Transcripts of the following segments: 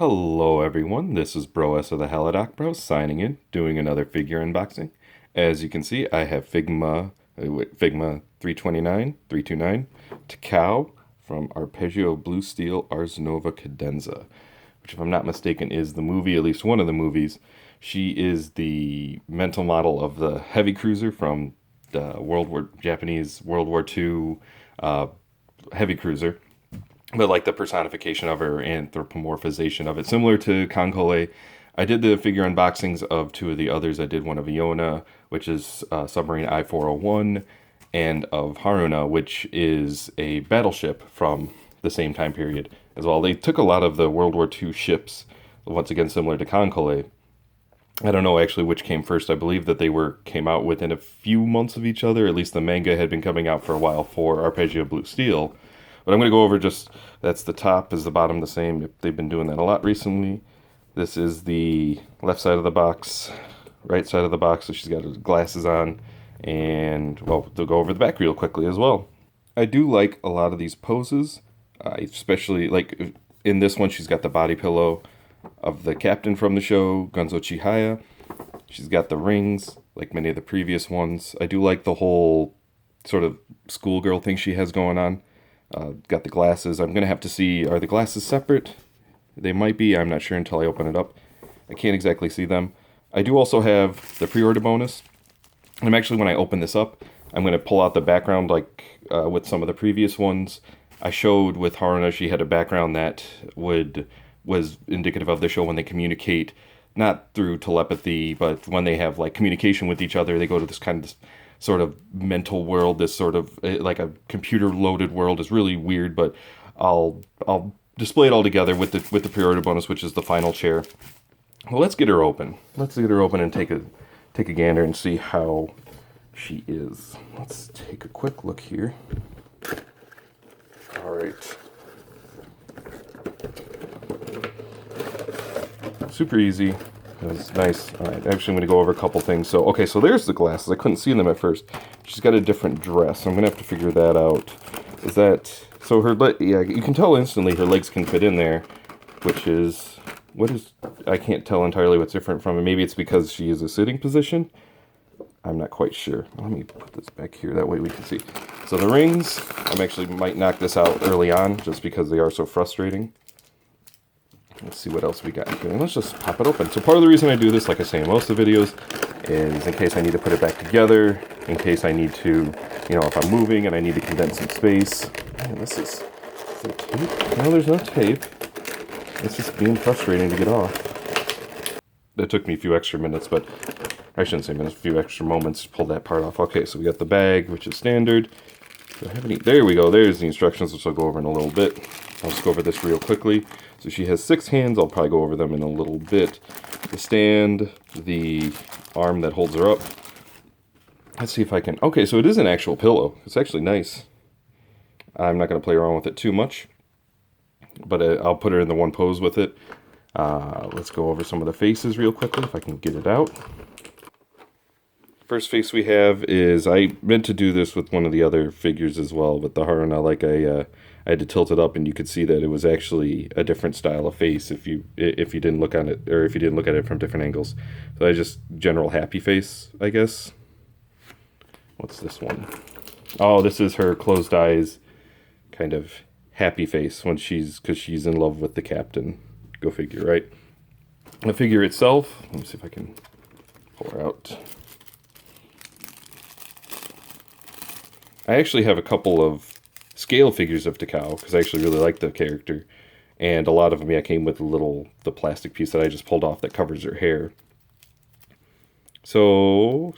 Hello everyone, this is Bro S of the Halodoc Bro signing in, doing another figure unboxing. As you can see, I have Figma 329, 329, Takao from Arpeggio Blue Steel Ars Nova Cadenza, which if I'm not mistaken is the movie, at least one of the movies. She is the mental model of the heavy cruiser from the Japanese World War II uh, heavy cruiser, but like the personification of her, anthropomorphization of it, similar to Concole. I did the figure unboxings of two of the others. I did one of Iona, which is submarine I-401, and of Haruna, which is a battleship from the same time period as well. They took a lot of the World War II ships, once again similar to Concole. I don't know actually which came first. I believe that came out within a few months of each other. At least the manga had been coming out for a while for Arpeggio Blue Steel. But I'm going to go over that's the top, is the bottom the same. They've been doing that a lot recently. This is the left side of the box, right side of the box. So she's got her glasses on. And, well, they'll go over the back real quickly as well. I do like a lot of these poses. Especially, like, in this one, she's got the body pillow of the captain from the show, Gunzo Chihaya. She's got the rings, like many of the previous ones. I do like the whole sort of schoolgirl thing she has going on. Got the glasses. I'm going to have to see, are the glasses separate? They might be. I'm not sure until I open it up. I can't exactly see them. I do also have the pre-order bonus. I'm actually, when I open this up, I'm going to pull out the background like with some of the previous ones. I showed with Haruna, she had a background that was indicative of the show when they communicate, not through telepathy, but when they have like communication with each other, they go to this kind of sort of mental world, this sort of like a computer loaded world. Is really weird, but I'll display it all together with the pre-order bonus, which is the final chair. Well, let's get her open. Let's get her open and take a gander and see how she is. Let's take a quick look here. All right. Super easy. It was nice. All right, actually, I'm going to go over a couple things. So, okay, so there's the glasses. I couldn't see them at first. She's got a different dress. I'm going to have to figure that out. Is that... So yeah, you can tell instantly her legs can fit in there, which is... I can't tell entirely what's different from it. Maybe it's because she is a sitting position. I'm not quite sure. Let me put this back here. That way we can see. So the rings, might knock this out early on just because they are so frustrating. Let's see what else we got here. Let's just pop it open. So part of the reason I do this, like I say in most of the videos, is in case I need to put it back together, in case I need to, if I'm moving and I need to condense some space. Man, is there tape? No, there's no tape. It's just being frustrating to get off. That took me a few extra minutes, but I shouldn't say minutes, a few extra moments to pull that part off. Okay, so we got the bag, which is standard. Do I have any? There we go. There's the instructions, which I'll go over in a little bit. I'll just go over this real quickly. So she has 6 hands. I'll probably go over them in a little bit. The stand, the arm that holds her up. Let's see if I can... Okay, so it is an actual pillow. It's actually nice. I'm not going to play around with it too much, but I'll put her in the one pose with it. Let's go over some of the faces real quickly, if I can get it out. First face we have is... I meant to do this with one of the other figures as well, but the Haruna, I had to tilt it up, and you could see that it was actually a different style of face if you didn't look on it, or if you didn't look at it from different angles. So I just general happy face, I guess. What's this one? Oh, this is her closed eyes, kind of happy face because she's in love with the captain. Go figure, right? The figure itself. Let me see if I can pull her out. I actually have a couple of scale figures of Takao, because I actually really like the character, and a lot of them came with the plastic piece that I just pulled off that covers her hair. So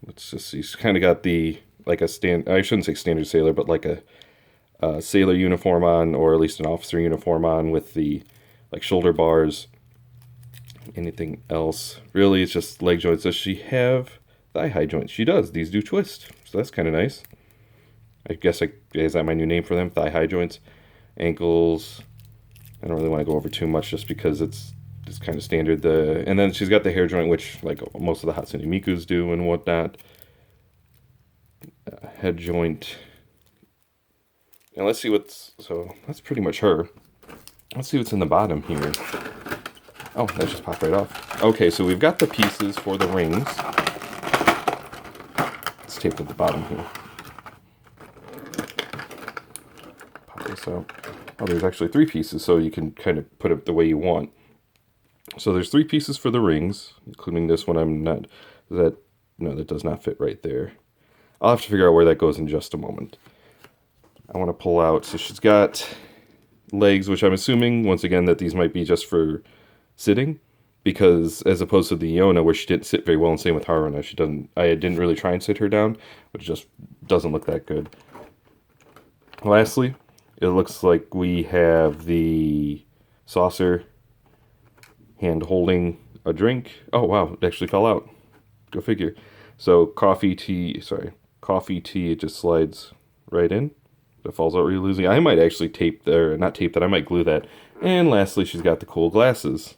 let's just see. She's kind of got I shouldn't say standard sailor, but like a sailor uniform on, or at least an officer uniform on, with the shoulder bars. Anything else? Really, it's just leg joints. Does she have thigh high joints? She does. These do twist, so that's kind of nice. I guess is that my new name for them? Thigh high joints. Ankles. I don't really want to go over too much just because it's just kind of standard. And then she's got the hair joint, which like most of the Hatsune Mikus do and whatnot. Head joint. And let's see so that's pretty much her. Let's see what's in the bottom here. Oh, that just popped right off. Okay, so we've got the pieces for the rings. Let's tape at the bottom here. Pop this out. Oh, there's actually 3 pieces, so you can kind of put it the way you want. So there's 3 pieces for the rings, including this one. No, that does not fit right there. I'll have to figure out where that goes in just a moment. I want to pull out, so she's got legs, which I'm assuming, once again, that these might be just for sitting, because as opposed to the Iona, where she didn't sit very well, and same with Haruna, I didn't really try and sit her down, but it just doesn't look that good. Lastly, it looks like we have the saucer hand holding a drink. Oh wow, it actually fell out. Go figure. So coffee, tea, it just slides right in. It falls out really easily. I might actually not tape that, I might glue that. And lastly, she's got the cool glasses,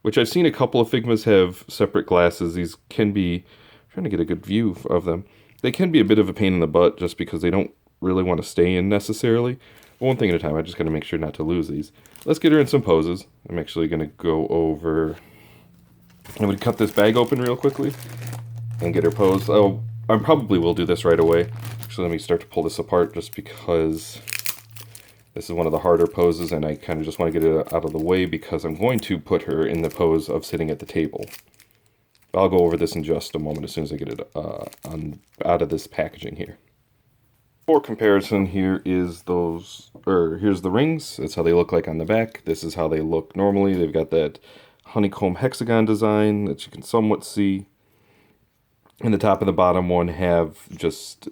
which I've seen a couple of Figmas have separate glasses. These can be, I'm trying to get a good view of them. They can be a bit of a pain in the butt just because they don't really want to stay in necessarily. But one thing at a time, I just got to make sure not to lose these. Let's get her in some poses. I'm actually going to go over, I'm going to cut this bag open real quickly and get her posed. Oh, I probably will do this right away. Actually, let me start to pull this apart just because this is one of the harder poses and I kind of just want to get it out of the way because I'm going to put her in the pose of sitting at the table. I'll go over this in just a moment as soon as I get it out of this packaging here. For comparison, here's the rings. That's how they look like on the back. This is how they look normally. They've got that honeycomb hexagon design that you can somewhat see. And the top and the bottom one have just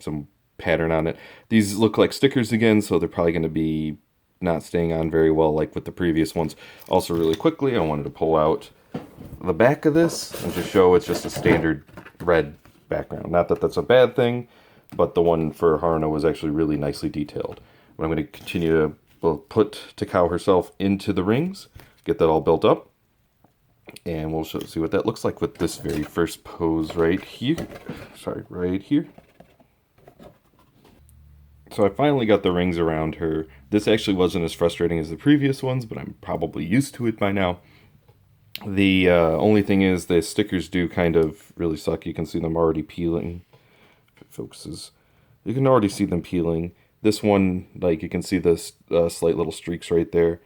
some pattern on it. These look like stickers again, so they're probably going to be not staying on very well like with the previous ones. Also, really quickly, I wanted to pull out the back of this and just show it's just a standard red background. Not that that's a bad thing, but the one for Haruna was actually really nicely detailed. But I'm going to continue to put Takao herself into the rings, get that all built up, and we'll see what that looks like with this very first pose right here. Right here. So I finally got the rings around her. This actually wasn't as frustrating as the previous ones, but I'm probably used to it by now. The only thing is the stickers do kind of really suck. You can see them already peeling. If it focuses, you can already see them peeling. This one, like, you can see the slight little streaks right there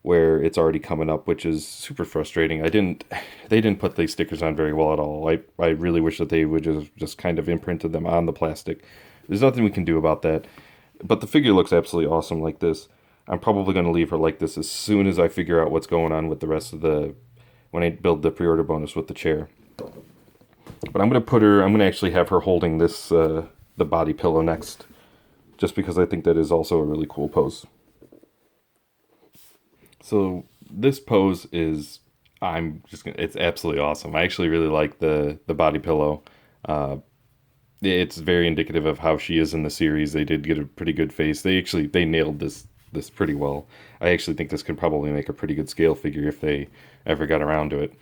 where it's already coming up, which is super frustrating. They didn't put these stickers on very well at all. I really wish that they would just kind of imprinted them on the plastic. There's nothing we can do about that. But the figure looks absolutely awesome like this. I'm probably going to leave her like this as soon as I figure out what's going on with the rest of when I build the pre-order bonus with the chair. But I'm going to actually have her holding this, the body pillow next, just because I think that is also a really cool pose. So this pose is, it's absolutely awesome. I actually really like the body pillow. It's very indicative of how she is in the series. They did get a pretty good face. They nailed this pretty well. I actually think this could probably make a pretty good scale figure if they ever got around to it.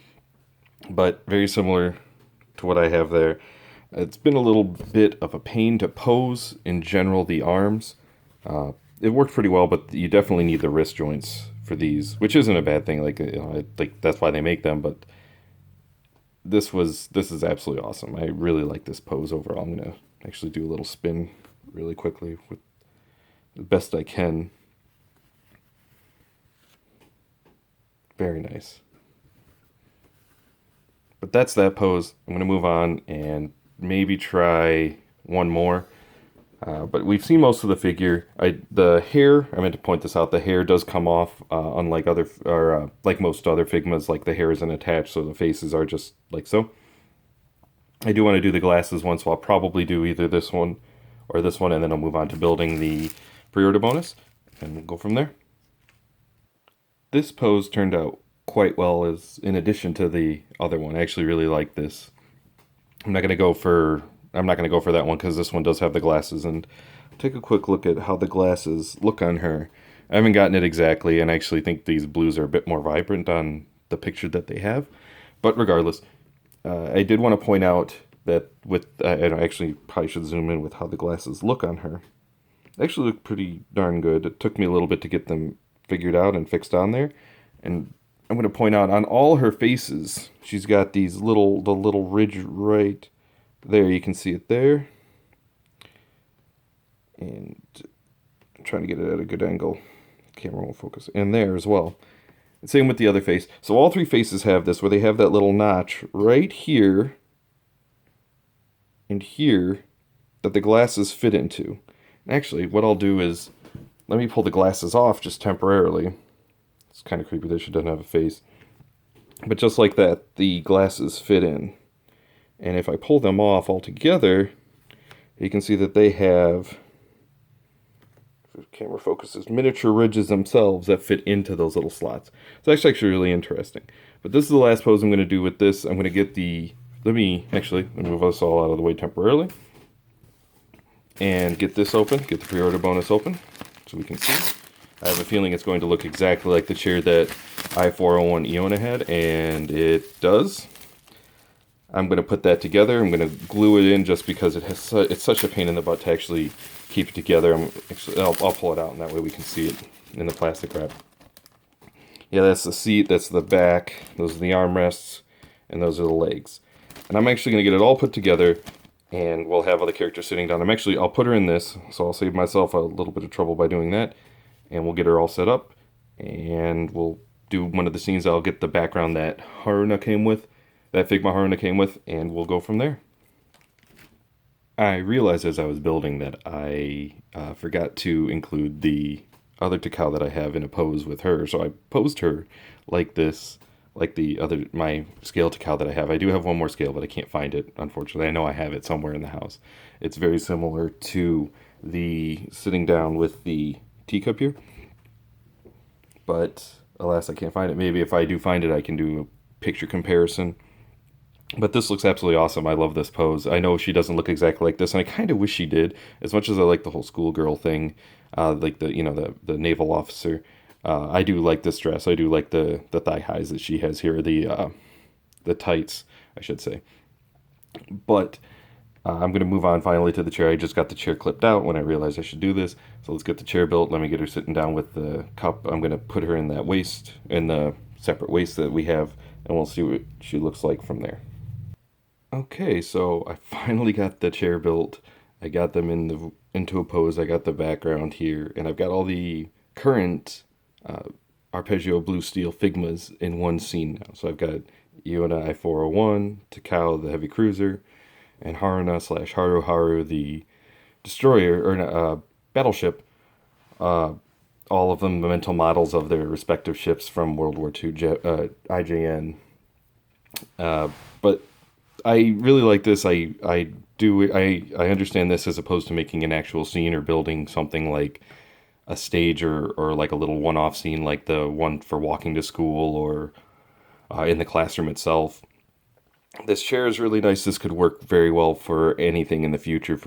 But very similar to what I have there. It's been a little bit of a pain to pose in general, the arms. It worked pretty well, but you definitely need the wrist joints for these, which isn't a bad thing. Like that's why they make them, but this is absolutely awesome. I really like this pose overall. I'm going to actually do a little spin really quickly with the best I can. Very nice. But that's that pose. I'm going to move on and maybe try one more. But we've seen most of the figure. The hair, I meant to point this out, the hair does come off, unlike like most other Figmas, like the hair isn't attached, so the faces are just like so. I do want to do the glasses once, so I'll probably do either this one or this one, and then I'll move on to building the pre-order bonus, and we'll go from there. This pose turned out quite well as in addition to the other one. I actually really like this. I'm not going to go for that one because this one does have the glasses, and take a quick look at how the glasses look on her. I haven't gotten it exactly, and I actually think these blues are a bit more vibrant on the picture that they have. But regardless, I did want to point out that I actually probably should zoom in with how the glasses look on her. They actually look pretty darn good. It took me a little bit to get them figured out and fixed on there. And I'm going to point out on all her faces, she's got the little ridge right there. You can see it there. And I'm trying to get it at a good angle. Camera won't focus. And there as well. And same with the other face. So all three faces have this, where they have that little notch right here and here that the glasses fit into. And actually, what I'll do is, let me pull the glasses off just temporarily. It's kind of creepy that she doesn't have a face. But just like that, the glasses fit in. And if I pull them off altogether, you can see that they have, if the camera focuses, miniature ridges themselves that fit into those little slots. So that's actually really interesting. But this is the last pose I'm going to do with this. I'm going to get the, let me move this all out of the way temporarily. And get this open, get the pre-order bonus open, so we can see. I have a feeling it's going to look exactly like the chair that I-401 Iona had, and it does. I'm going to put that together. I'm going to glue it in just because it's such a pain in the butt to actually keep it together. I'll pull it out, and that way we can see it in the plastic wrap. Yeah, that's the seat, that's the back, those are the armrests, and those are the legs. And I'm actually going to get it all put together, and we'll have other characters sitting down. I'll put her in this, so I'll save myself a little bit of trouble by doing that. And we'll get her all set up, and we'll do one of the scenes. I'll get the background that Haruna came with, that Figma Haruna came with, and we'll go from there. I realized as I was building that I forgot to include the other Takao that I have in a pose with her. So I posed her like this, like my scale Takao that I have. I do have one more scale, but I can't find it, unfortunately. I know I have it somewhere in the house. It's very similar to the sitting down with the teacup here, but alas, I can't find it. Maybe if I do find it, I can do a picture comparison. But this looks absolutely awesome. I love this pose. I know she doesn't look exactly like this, and I kind of wish she did. As much as I like the whole schoolgirl thing, like the naval officer, I do like this dress. I do like the thigh highs that she has here, the tights, I should say. But I'm going to move on finally to the chair. I just got the chair clipped out when I realized I should do this. So let's get the chair built. Let me get her sitting down with the cup. I'm going to put her in that waist, in the separate waist that we have, and we'll see what she looks like from there. Okay, so I finally got the chair built. I got them into a pose. I got the background here, and I've got all the current Arpeggio blue steel Figmas in one scene now. So I've got Iona I-401, Takao the heavy cruiser, and Haruna / Haru the destroyer, or battleship. All of them mental models of their respective ships from World War II, IJN. But I really like this. I understand this as opposed to making an actual scene or building something like a stage or like a little one-off scene like the one for walking to school or in the classroom itself. This chair is really nice. This could work very well for anything in the future.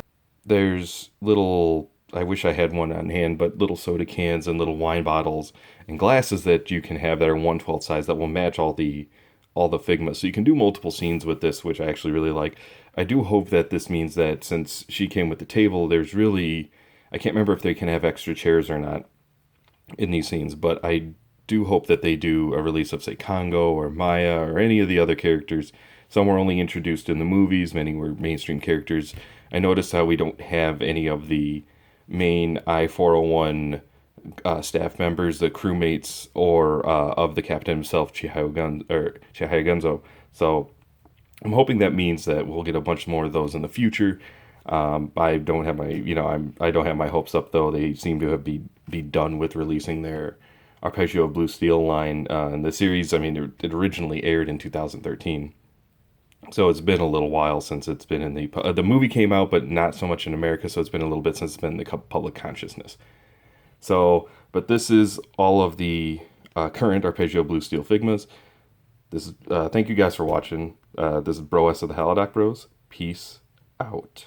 There's little, I wish I had one on hand, but little soda cans and little wine bottles and glasses that you can have that are 1/12 size that will match all the Figma. So you can do multiple scenes with this, which I actually really like. I do hope that this means that since she came with the table, there's really, I can't remember if they can have extra chairs or not in these scenes, but I do hope that they do a release of, say, Congo or Maya or any of the other characters. Some were only introduced in the movies, many were mainstream characters. I noticed how we don't have any of the main I-401 staff members, the crewmates, or of the captain himself, Chihayagunzo. So I'm hoping that means that we'll get a bunch more of those in the future. I don't have I don't have my hopes up though. They seem to have be done with releasing their Arpeggio Blue Steel line in the series. I mean, it originally aired in 2013. So it's been a little while since it's been in the movie came out, but not so much in America. So it's been a little bit since it's been in the public consciousness. So, but this is all of the current Arpeggio Blue Steel Figmas. This is thank you guys for watching. This is Bro S of the Halodoc Bros. Peace out.